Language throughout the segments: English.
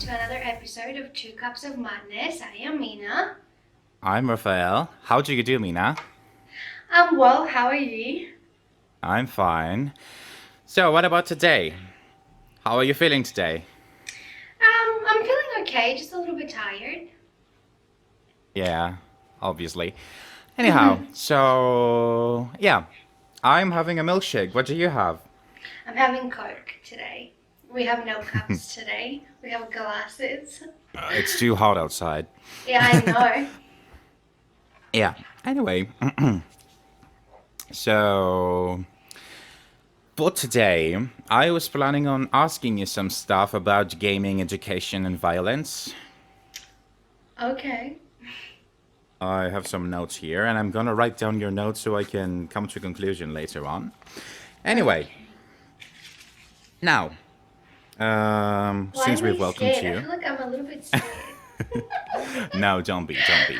to another episode of Two Cups of Madness. I am Mina. I'm Raphael. How do you do, Mina? I'm well, how are you? I'm fine. So, what about today? How are you feeling today? I'm feeling okay, just a little bit tired. Yeah, obviously. Anyhow, so yeah, I'm having a milkshake. What do you have? I'm having Coke today. We have no cups today. We have glasses. It's too hot outside. Yeah, I know. Yeah. Anyway, so for today, I was planning on asking you some stuff about gaming, education, and violence. Okay. I have some notes here, and I'm gonna write down your notes so I can come to a conclusion later on. Anyway, Okay. now, Why since am I we've welcomed scared? I you, feel like I'm a little bit scared. no, don't be, don't be.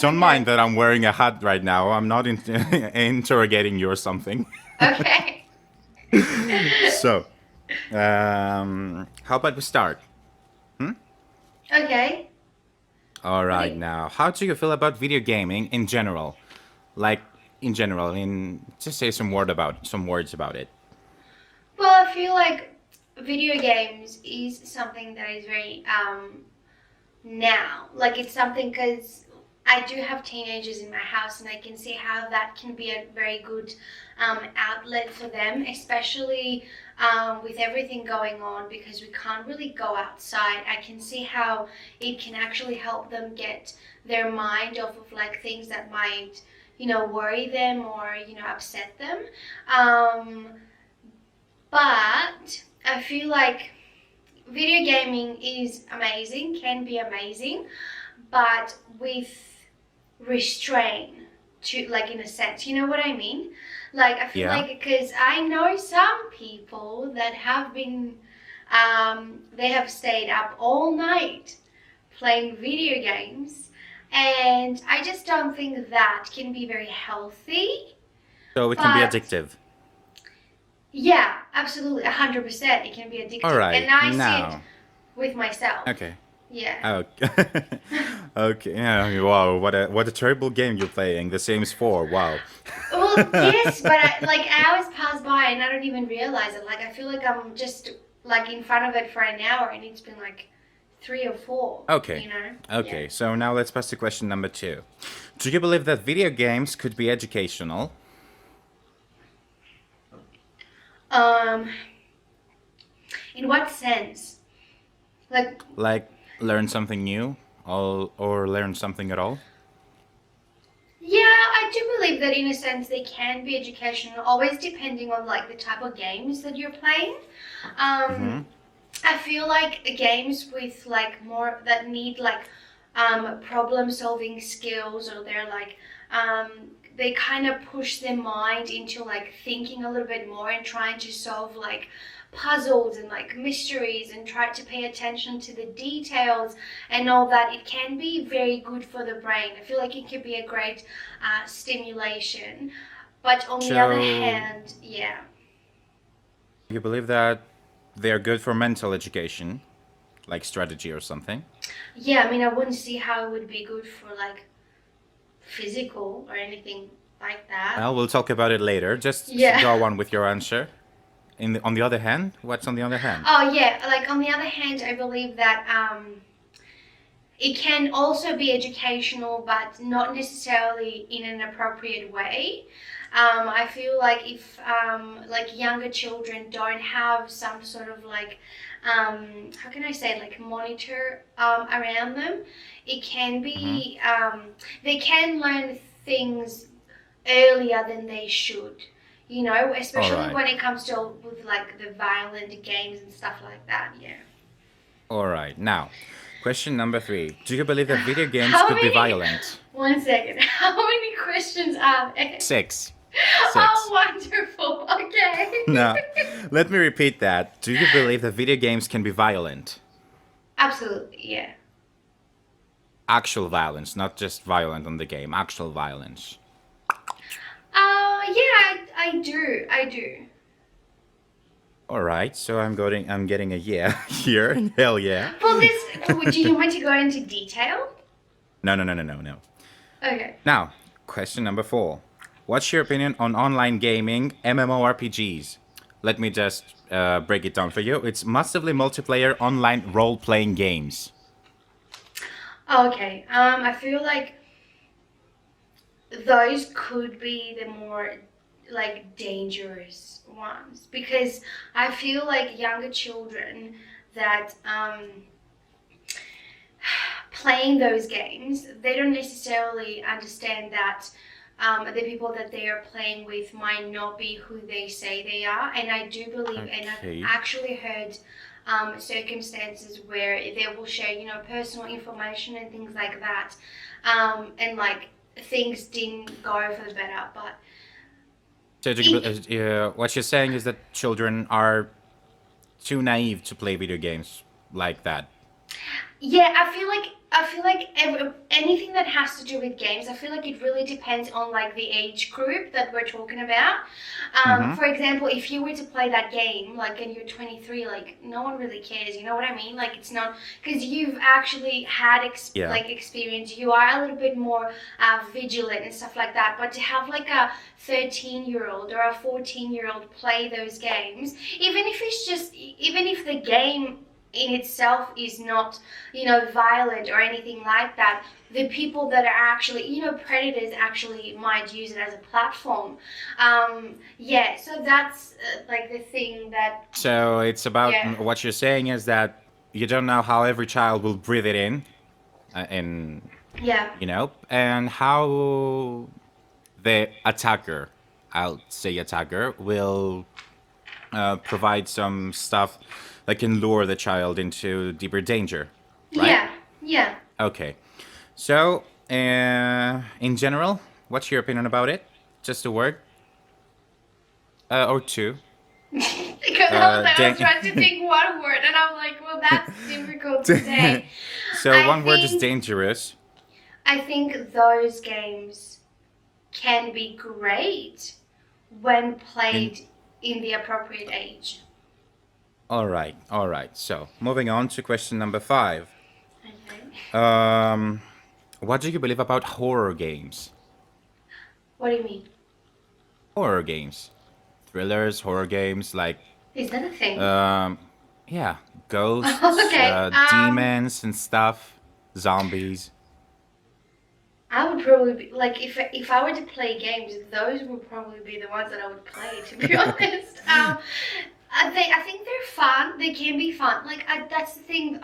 Don't mind Okay. that I'm wearing a hat right now. I'm not interrogating you or something. Okay. So, how about we start? Okay. All What do right, you... now, how do you feel about video gaming in general? Like, in general, just say some words about it. Well, I feel like video games is something that is very now. Like it's something because I do have teenagers in my house, and I can see how that can be a very good outlet for them, especially with everything going on because we can't really go outside. I can see how it can actually help them get their mind off of like things that might, worry them or, upset them. Um, but I feel like video gaming is amazing, can be amazing, but with restraint to like in a sense, you know what I mean? Like I feel Yeah? like because I know some people that have been they have stayed up all night playing video games, and I just don't think that can be very healthy. So it can be But addictive. yeah, absolutely, 100%. It can be All addictive, and right, I see it now. with myself. Okay. Yeah. Oh, okay. Yeah, wow, what a terrible game you're playing. The Sims 4. Wow. Well, yes, but like hours pass by and I don't even realize it. Like I feel like I'm just like in front of it for an hour, and it's been like 3 or 4. Okay. You know? Yeah. Okay, so now let's pass to question number 2. Do you believe that video games could be educational? Um, in what sense? Like, Like learn something new or learn something at all? yeah, I do believe that in a sense they can be educational, always depending on like the type of games that you're playing. Mm-hmm. Um, I feel like games with like more that need like problem solving skills, or they're like um, they kind of push their mind into like thinking a little bit more and trying to solve like puzzles and like mysteries and try to pay attention to the details and all that. It can be very good for the brain. I feel like it could be a great stimulation, but on the other So hand, yeah. you believe that they're good for mental education, like strategy or something? Yeah, I mean, I wouldn't see how it would be good for like physical or anything like that. Well, we'll talk about it later. Just Yeah. go on with your answer. On the other hand, what's on the other hand? Oh, yeah. Like on the other hand, I believe that it can also be educational, but not necessarily in an appropriate way. I feel like if like younger children don't have some sort of like how can I say, like monitor around them, it can Mm-hmm. be they can learn things earlier than they should. All Especially right. when it comes to with like the violent games and stuff like that. Yeah. All right. Now, question number 3. Do you believe that video games How could be many? violent? 1 second. How many questions are there? 6. Oh, 6. wonderful. Okay. Now, let me repeat that. Do you believe that video games can be violent? Absolutely, yeah. Actual violence, not just violent on the game, actual violence. Yeah, I do. I do. All right, so I'm getting a yeah here. Hell yeah. For this, do you want to go into detail? No, no, no, no, no, no. Okay. Now, question number 4. What's your opinion on online gaming MMORPGs? Let me just break it down for you. It's massively multiplayer online role-playing games. Okay. I feel like those could be the more like dangerous ones because I feel like younger children that playing those games, they don't necessarily understand that the people that they are playing with might not be who they say they are. And I do believe, and I've Okay. actually heard circumstances where they will share, personal information and things like that. And like things didn't go for the better, but So what you're saying is that children are too naive to play video games like that. yeah, I feel like anything that has to do with games, I feel like it really depends on like the age group that we're talking about. Mm-hmm. For example, if you were to play that game like and you're 23, like no one really cares. You know what I mean? Like it's not because you've actually had Yeah. experience. You are a little bit more vigilant and stuff like that. But to have like a 13-year-old or a 14-year-old play those games, even if the game in itself is not violent or anything like that, the people that are actually predators actually might use it as a platform. Yeah, so that's like the thing that So it's about yeah. what you're saying is that you don't know how every child will breathe it in, and Yeah. and how the attacker, I'll say attacker, will provide some stuff that can lure the child into deeper danger, right? Yeah. Yeah. Okay. So, in general, what's your opinion about it? Just a word, or two. Because I was trying to think one word and I'm like, well, that's difficult to say. So I one word is think dangerous. I think those games can be great when In played in the appropriate age. all right, all right. So moving on to question number 5. Okay. What do you believe about horror games? What do you mean? Horror games, thrillers, horror games like Is that a thing? um, yeah, ghosts, Okay. demons and stuff, zombies. I would probably be like if I were to play games, those would probably be the ones that I would play. To be honest, I think they're fun. They can be fun. Like that's the thing.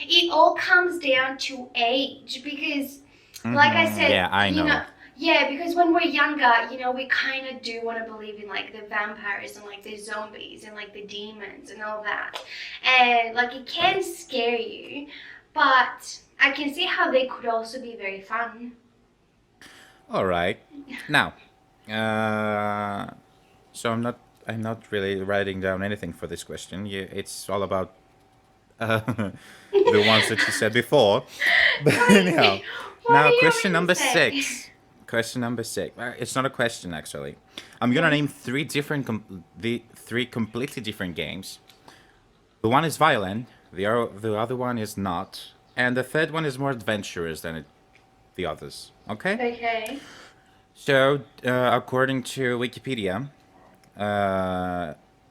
It all comes down to age because, like I Mm-hmm. said, Yeah, I know. yeah, because when we're younger, we kind of do want to believe in like the vampires and like the zombies and like the demons and all that, and like it can Right. scare you, but I can see how they could also be very fun. All right. Now, so I'm not really writing down anything for this question. It's all about the ones that you said before. But anyhow, What do now you question mean to number say? 6. Question number 6. It's not a question actually. I'm gonna name the three completely different games. The one is violent. The other one is not, and the third one is more adventurous than the others. Okay. Okay. So, according to Wikipedia,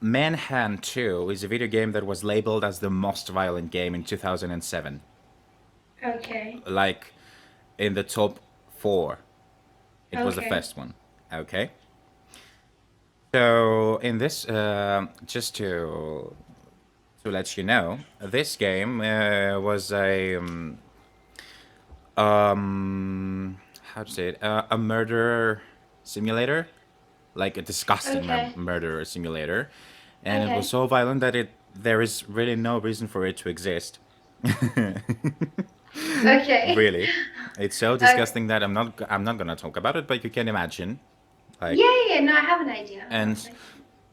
Manhunt 2 is a video game that was labeled as the most violent game in 2007. Okay. Like, in the top 4. It was the Okay. first one. Okay. So, in this, just to let you know, this game was how to say it, a murder simulator, like a disgusting Okay. murder simulator, and it was Okay. so violent that there is really no reason for it to exist. Okay. Really, it's so disgusting that I'm not gonna talk about it, but you can imagine, like, Yeah, yeah, no, I have an idea, and honestly.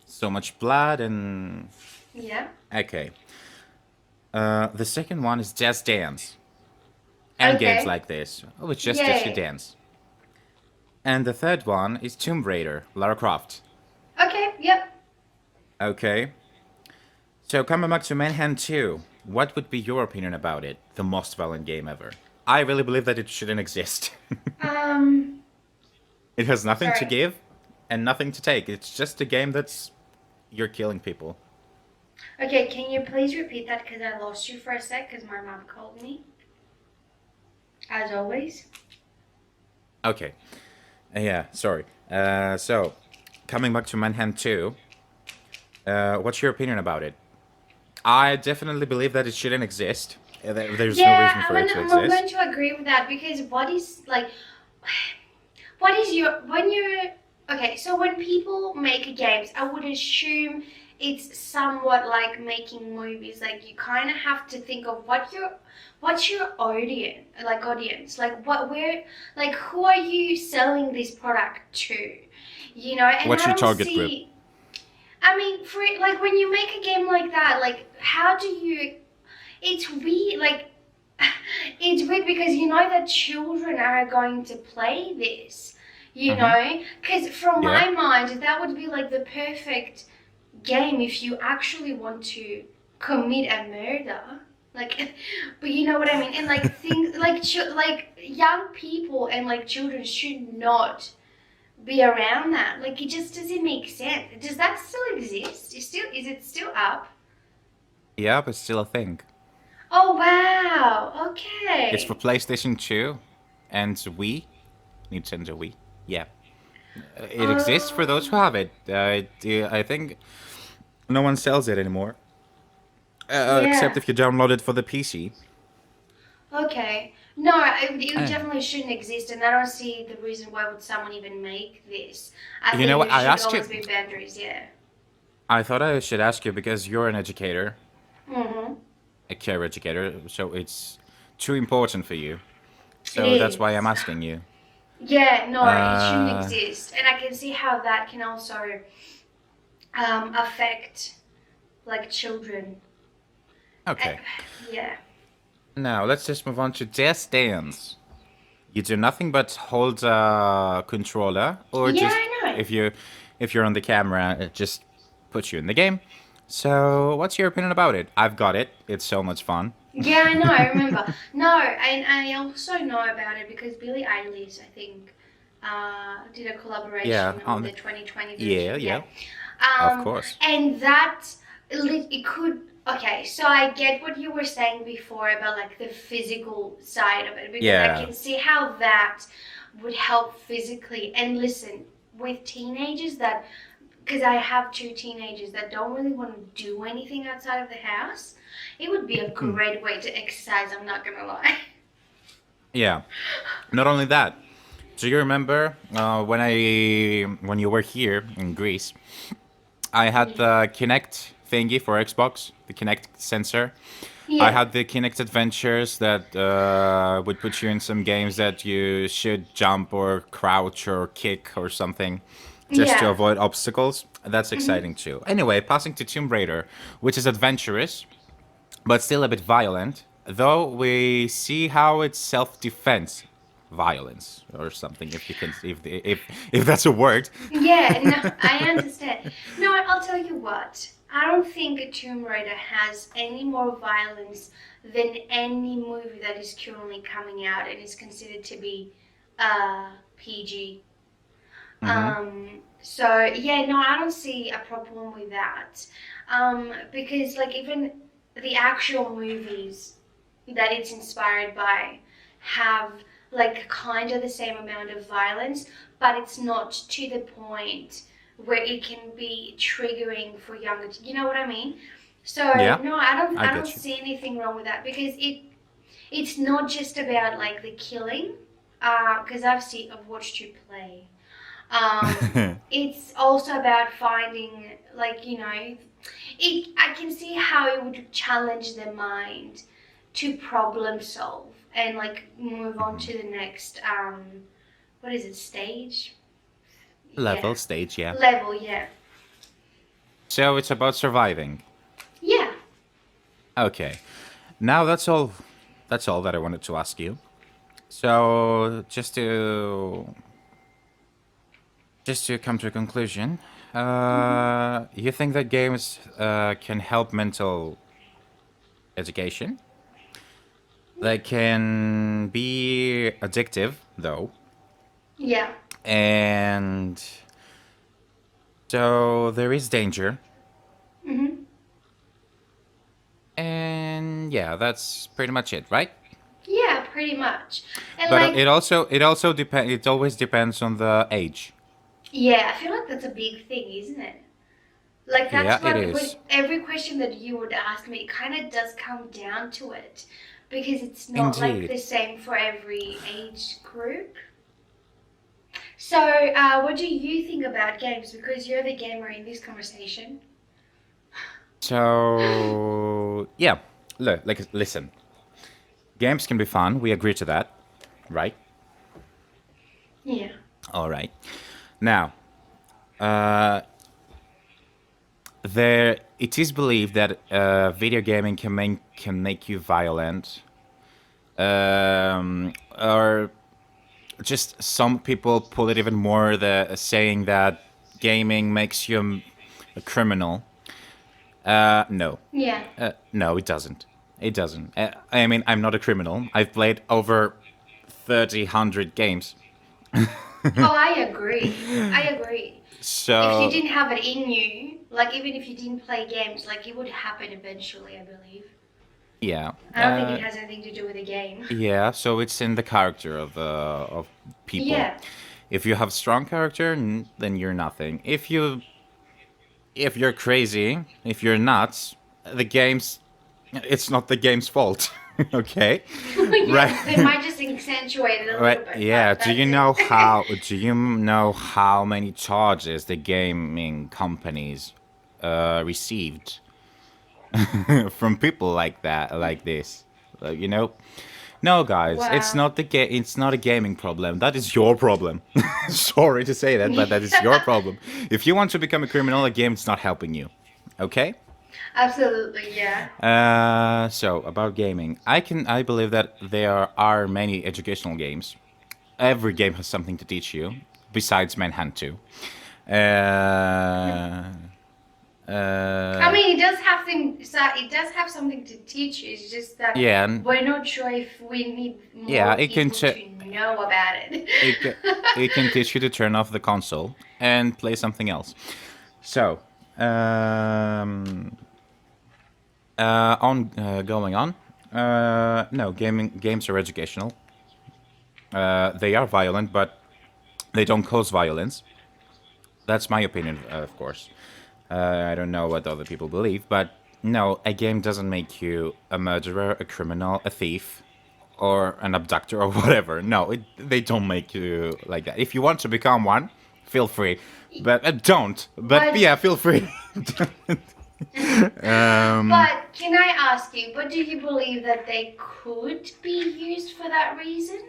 so much blood and Yeah. okay. The second one is Just Dance and games Okay. like this, which just lets you Yay. dance. And the third one is Tomb Raider, Lara Croft. Okay, yep. Okay. So coming back to Manhunt 2, what would be your opinion about it? The most violent game ever. I really believe that it shouldn't exist. Um, It has nothing to sorry. give and nothing to take. It's just a game that's you're killing people. Okay, can you please repeat that because I lost you for a sec because my mom called me, as always. Okay. Yeah, sorry. So, coming back to Manhunt 2, what's your opinion about it? I definitely believe that it shouldn't exist. There's no Yeah, reason for it to I'm going exist. to agree with that because what is like, what is your when you're okay? So when people make games, I would assume it's somewhat like making movies. Like you kind of have to think of what's your audience, like what where like who are you selling this product to, you know? And What's I your don't target group? see. I mean, for like when you make a game like that, like how do you? It's weird, like it's weird because you know that children are going to play this, you Mm-hmm. know? Because from Yeah. my mind, that would be like the perfect game if you actually want to commit a murder. Like, but you know what I mean? And like things like like young people and like children should not be around that. Like it just doesn't make sense. Does that still exist? Is it still up? Yeah, but still a thing. Oh wow. It's for Okay. PlayStation 2 and Wii. Nintendo Wii. Yeah. It exists for those who Um. have it. I think no one sells it anymore. Except Yeah. if you download it for the PC. Okay. No, it Uh, definitely shouldn't exist, and I don't see the reason why would someone even make this. I you think know what? there I should asked you. always be boundaries. Yeah. I thought I should ask you because you're an educator, Mhm. a care educator, so it's too important for you. It So that's why I'm is. asking you. Yeah. No, it shouldn't Uh, exist, and I can see how that can also affect like children. Uh, okay. yeah. Now let's just move on to Just Dance. You do nothing but hold a controller, or Yeah, just I know. if you're on the camera, it just puts you in the game. So, what's your opinion about it? I've got it. It's so much fun. Yeah, I know. I remember. No, and I also know about it because Billie Eilish, I think, did a Yeah, collaboration on on the 2020 yeah, version. yeah, Yeah. of course. And that it could. Okay, so I get what you were saying before about like the physical side of it because I Yeah. can see how that would help physically. And listen, with teenagers that because I have two teenagers that don't really want to do anything outside of the house, it would be a Hmm. great way to exercise, I'm not gonna lie. Yeah. Not only that. Do you remember when you were here in Greece? I had the Kinect thingy for Xbox, the Kinect sensor. I Yeah, had the Kinect Adventures that would put you in some games that you should jump or crouch or kick or something just to yeah. avoid obstacles. That's Hmm. exciting too. Anyway, passing to Tomb Raider, which is adventurous but still a bit violent, though we see how it's self-defense violence or something if you can if that's a word. Yeah, no, I understand. No, I'll tell you what. I don't think a Tomb Raider has any more violence than any movie that is currently coming out and is considered to be PG. Mhm. So yeah, no, I don't see a problem with that. Because like even the actual movies that it's inspired by have like kind of the same amount of violence, but it's not to the point where it can be triggering for younger. You know what I mean? So Yeah, no, I don't. I I don't get you. see anything wrong with that because it's not just about like the killing. Because I've watched you play. It's also about finding like it. I can see how it would challenge the mind to problem solve and like move on Mhm. to the next what is it stage? Yeah, Level stage, yeah. level. Yeah, So it's about surviving. yeah. Okay. Now that's all. That's all that I wanted to ask you. So just to Just to come to a conclusion, you think that games can help mental education? They can be addictive, though, Yeah. and so there is danger. Hmm. And yeah, that's pretty much it, right? Yeah, pretty much. And But like, it also depend. It always depends on the age. yeah, I feel like that's a big thing, isn't it? Like Yeah, that's it what with is. every question that you would ask me, it kind of does come down to it, because it's not like Indeed. the same for every age group. So, what do you think about games? Because you're the gamer in this conversation. So yeah, look, like listen, games can be fun. We agree to that, right? Yeah. All right. Now, uh, there it is believed that video gaming can make you violent, or just some people pull it even more. The saying that gaming makes you a criminal. No, Yeah. no, it doesn't. It doesn't. I mean, I'm not a criminal. I've played over 300 games. Oh, I agree. I agree. If you So didn't have it in you, like even if you didn't play games, like it would happen eventually, I believe. yeah, I don't think it has anything to do with the game. yeah. So it's in the character of people. Yeah. If you have strong character, then you're nothing. If you're crazy, if you're nuts, the game's it's not the game's fault. Okay, right, Yeah, they might just accentuate it a right. little bit, Yeah. but Do that's you it. know how? Do you know how many charges the gaming companies received from people like that, like this? You know. No, guys, it's Wow. not it's not a gaming problem. That is your problem. Sorry to say that, but that is your problem. If you want to become a criminal, a game's not helping you. Okay? Absolutely, yeah. So about gaming, I believe that there are many educational games. Every game has something to teach you, besides Manhunt 2. I mean, it does have thing. So it does have something to teach you. It's just that Yeah, we're not sure if we need yeah, more people to know about it. it ca- it can teach you to turn off the console and play something else. So, on going on. No, gaming games are educational. They are violent, but they don't cause violence. That's my opinion, of course. I don't know what other people believe, but no, a game doesn't make you a murderer, a criminal, a thief, or an abductor or whatever. No, they don't make you like that. If you want to become one, feel free, but don't. But but yeah, feel free. but can I ask you? But do you believe that they could be used for that reason?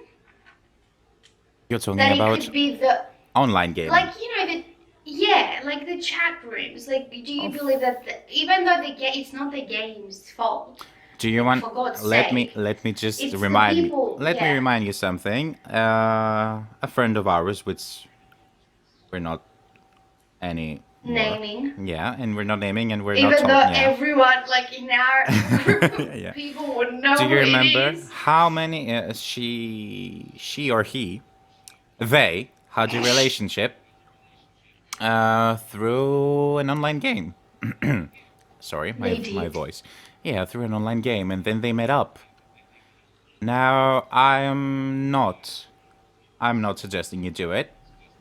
You're talking That it about could be the online gaming. like the yeah, like the chat rooms. Like, do you Of believe that even though it's not the game's fault, Do you like want? for God's sake, Let me just it's the remind me. people. Let me Yeah, remind you something. A friend of ours, which we're not any more. naming. Yeah, and we're not naming, and we're not Even though talking. Yeah, everyone, like in our group of yeah. people, would Do know you who it remember is. how many she or he, they had a relationship through an online game? Sorry, They my did. voice. Yeah, through an online game, and then they met up. Now, I'm not suggesting you do it.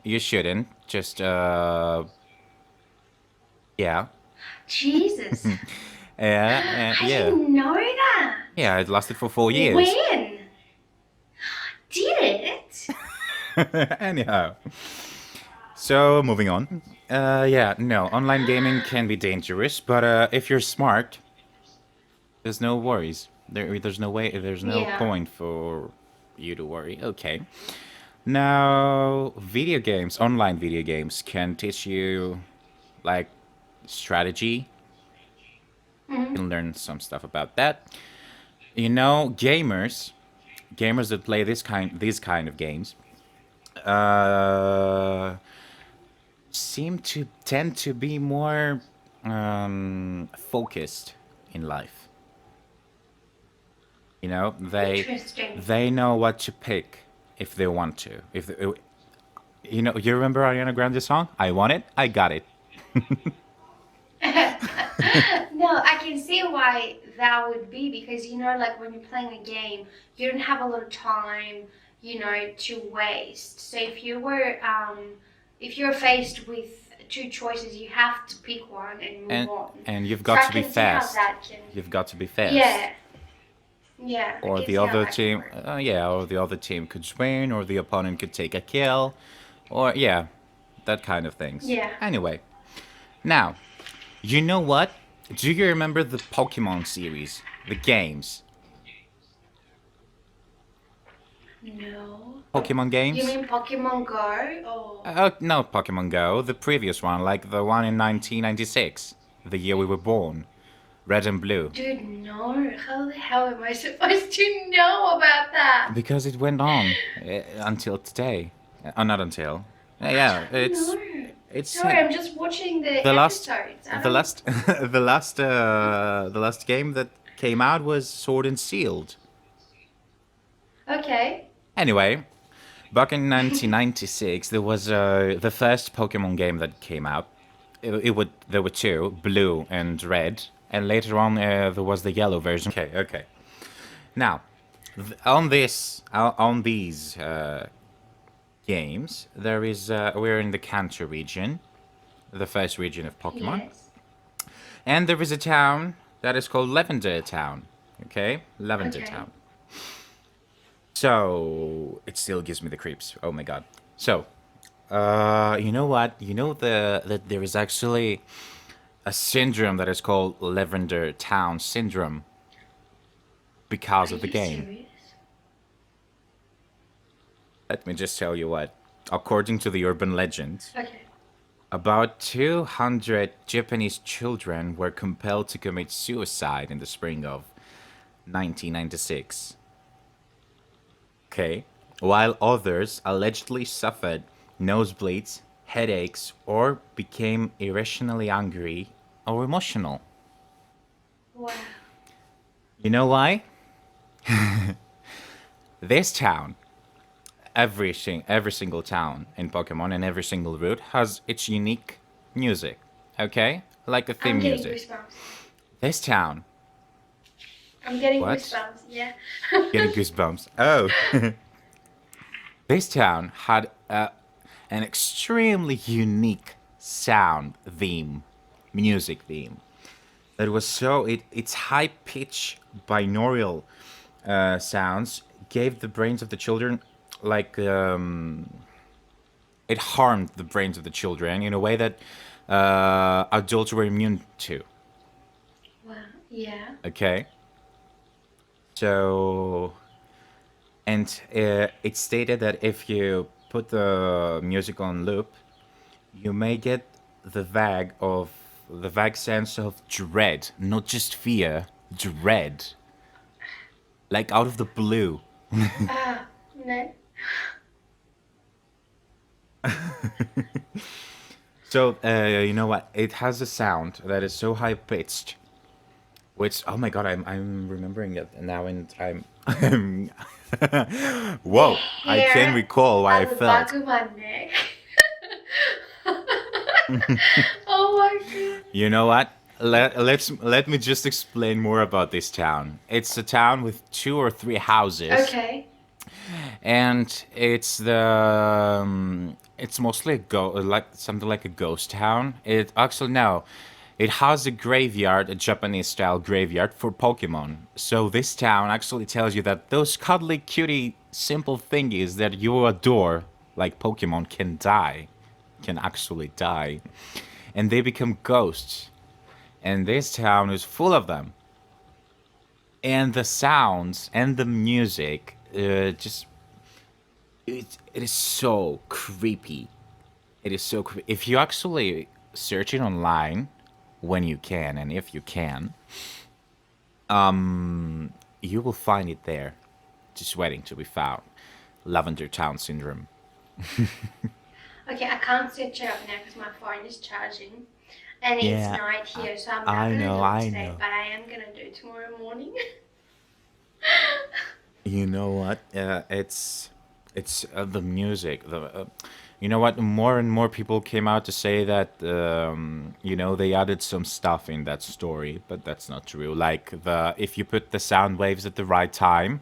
You shouldn't. Just yeah. Jesus, Yeah, I yeah. didn't know that. Yeah, it lasted for 4 years. When did it? Anyhow. So, moving on. Yeah, no, online gaming can be dangerous, but if you're smart, there's no worries. There's no Yeah. point for you to worry. Okay. Now, online video games can teach you like strategy. You Mhm. can learn some stuff about that. You know, gamers that play these kind of games, uh, seem to tend to be more focused in life. You know, Interesting. they know what to pick if they want to. If you know, you remember Ariana Grande's song? I want it, I got it. No, I can see why that would be because like when you're playing a game, you don't have a lot of time, to waste. So if you're faced with two choices, you have to pick one and move and on. and you've So got I to be can see how fast. that can. You've got to be fast. Yeah, yeah, I Or can the see how other that can team, work. yeah, or the other team could win, or the opponent could take a kill, or yeah, that kind of things. Yeah. Anyway, now you know what? Do you remember the Pokemon series, the games, No. Pokemon You games? mean Pokemon Go or? No, Pokemon Go, the previous one, like the one in 1996, the year we were born, Red and Blue. Dude, no. How the hell am I supposed to know about that? Because it went on until today. Not until. I Yeah, don't know. it's Sorry, I'm just watching the the last episodes. I the don't. last the last game that came out was Sword and Shield. Okay. Anyway, back in 1996, there was the first Pokemon game that came out. It would there were two, blue and red, and later on there was the yellow version. Okay, okay. Now, on these games, there is we're in the Kanto region, the first region of Pokemon, Yes. and there is a town that is called Lavender Town. Okay, Lavender Okay. Town. So it still gives me the creeps. Oh my god. So, you know what? You know that there is actually a syndrome that is called Lavender Town syndrome because Are of the you game. serious? Let me just tell you what. According to the urban legend, Okay. about 200 Japanese children were compelled to commit suicide in the spring of 1996. Okay. While others allegedly suffered nosebleeds, headaches, or became irrationally angry or emotional. Wow. You know why? This town, every single town in Pokemon and every single route has its unique music. Okay? Like a I'm theme getting music. goosebumps. This town. I'm getting What? goosebumps. Yeah. Getting goosebumps. Oh. This town had an extremely unique sound theme, music theme. That was so its high pitch binaural sounds gave the brains of the children like it harmed the brains of the children in a way that adults were immune to. Wow. Yeah. Okay, so and it stated that if you put the music on loop, you may get the vague sense of dread, not just fear, dread, like out of the blue. Ah, no. So you know what? It has a sound that is so high pitched, which oh my god, I'm remembering it now, and I'm The whoa! I can hair recall why I at the back felt. of my neck. Oh my god. You know what? Let me just explain more about this town. It's a town with two or three houses, Okay. and it's mostly like something like a ghost town. It actually no, it has a graveyard, a Japanese style graveyard for Pokemon. So this town actually tells you that those cuddly cutie simple thingies that you adore, like Pokemon, can actually die, and they become ghosts. And this town is full of them. And the sounds and the music, just it is so creepy. It is so creepy. If you actually search it online, when you can and if you can, you will find it there, just waiting to be found. Lavender Town syndrome. Okay, I can't switch it up now because my phone is charging. And it's Yeah, night I, here, so I'm not I gonna know, do it I today, know. but I am gonna do it tomorrow morning. You know what? It's the music. You know what? More and more people came out to say that they added some stuff in that story, but that's not true. Like the if you put the sound waves at the right time,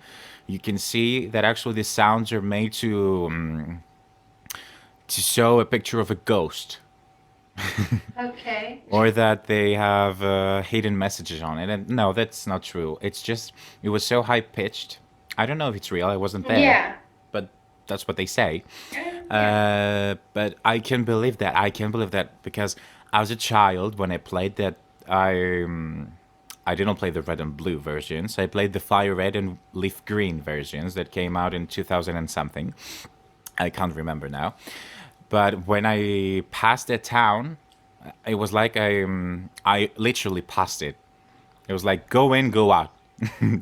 you can see that actually the sounds are made to show a picture of a ghost, Okay. or that they have hidden messages on it. And no, that's not true. It's just it was so high pitched. I don't know if it's real. I wasn't there, Yeah. but that's what they say. Yeah. But I can believe that. I can believe that because as a child, when I played that, I didn't play the red and blue versions. I played the fire red and leaf green versions that came out in 2000 and something. I can't remember now. But when I passed that town, it was like I literally passed it. It was like go in, go out,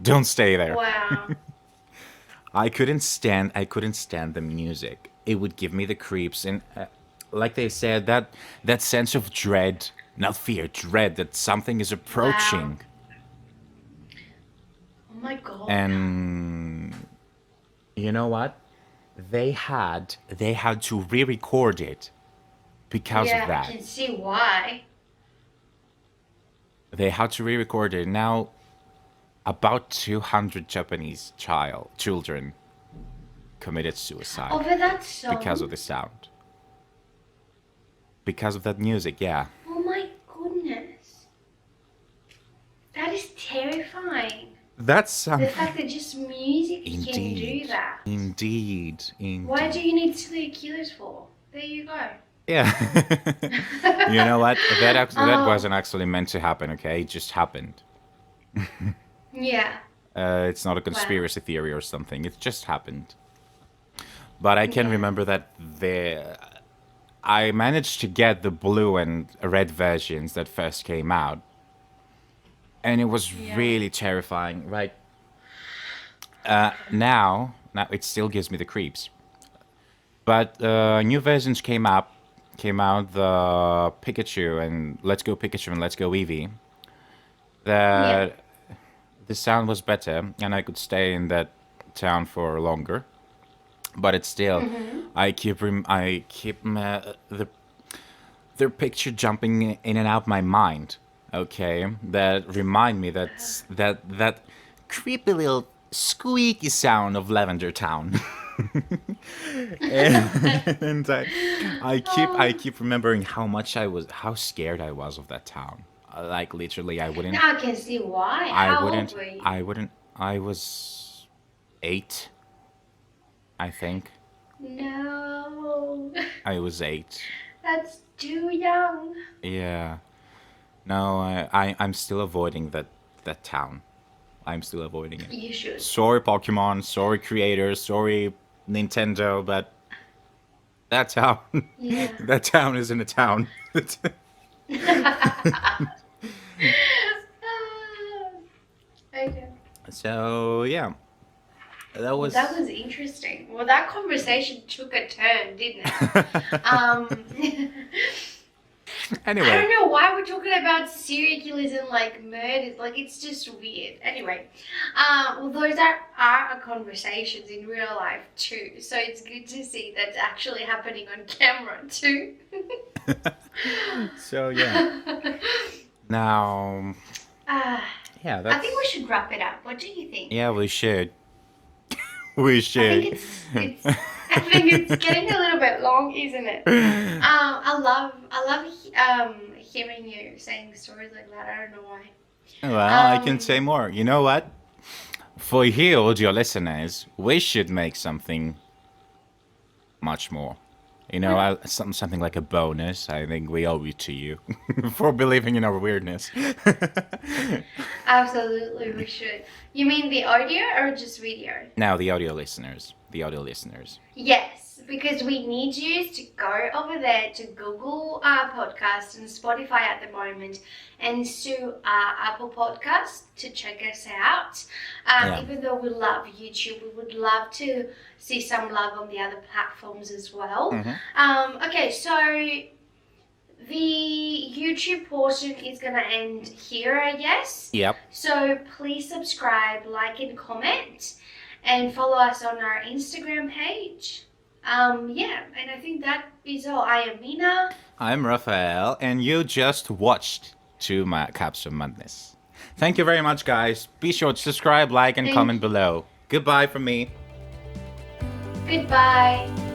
don't stay there. Wow. I couldn't stand the music. It would give me the creeps, and like they said, that sense of dread, not fear, dread that something is Wow. approaching. Oh my god. And you know what? They had to re-record it because of Yeah, I that. can see why. They had to re-record it. Now about 200 Japanese children committed suicide Over that because of song? the sound, because of that music. Yeah, Oh my goodness. That is terrifying. that's The some. fact that just music can do Indeed, that. indeed, Why do indeed. you need serial killers for? There you go. Yeah. You know what? That Oh, wasn't actually meant to happen. Okay, it just happened. yeah. It's not a Wow. conspiracy theory or something. It just happened. But I can Yeah. remember that I managed to get the blue and red versions that first came out, and it was Yeah. really terrifying. Right now it still gives me the creeps. But new versions came out the Pikachu and Let's Go Pikachu and Let's Go Eevee. Yeah. That the sound was better, and I could stay in that town for longer. But it's still, Mm-hmm. I keep their picture jumping in and out my mind. Okay, that remind me that creepy little squeaky sound of Lavender Town. And I Oh, keep remembering how scared I was of that town. Like literally, now I can see why. I How old wouldn't, were you? I wouldn't, I was 8, I think. No. I was 8. That's too young. Yeah. No, I'm still avoiding that town. I'm still avoiding it. You should. Sorry, Pokemon. Sorry, creators. Sorry, Nintendo. But that town, Yeah. that town isn't a town. Okay. So yeah, that Well, that was. was interesting. Well, that conversation took a turn, didn't it? Um, I Anyway, don't know why we're talking about serial killers and like murders. Like it's just weird. Anyway, well, those are conversations in real life too. So it's good to see that's actually happening on camera too. so yeah. Now, Ah, yeah, I think we that's. should wrap it up. What do you think? Yeah, we should. We I think should. it's I think it's getting a little bit long, isn't it? I love hearing you saying stories like that. I don't know why. Well, I can say more. You know what? For you, audio listeners, we should make something much more. Something like a bonus. I think we owe it to you for believing in our weirdness. Absolutely, we should. You mean the audio or just video? Now, the audio listeners. the audio listeners. Yes, because we need you to go over there to Google Podcast and Spotify at the moment, and to Apple Podcast to check us out. Yeah. Even though we love YouTube, we would love to see some love on the other platforms as well. Okay, so the YouTube portion is going to end here, I guess. Yep. So please subscribe, like, and comment, and follow us on our Instagram page. Yeah, and I think that is all. I am Mina. I'm Raphael, and you just watched 2 Caps of Madness. Thank you very much, guys. Be sure to subscribe, like, and comment below. Goodbye from me. Goodbye.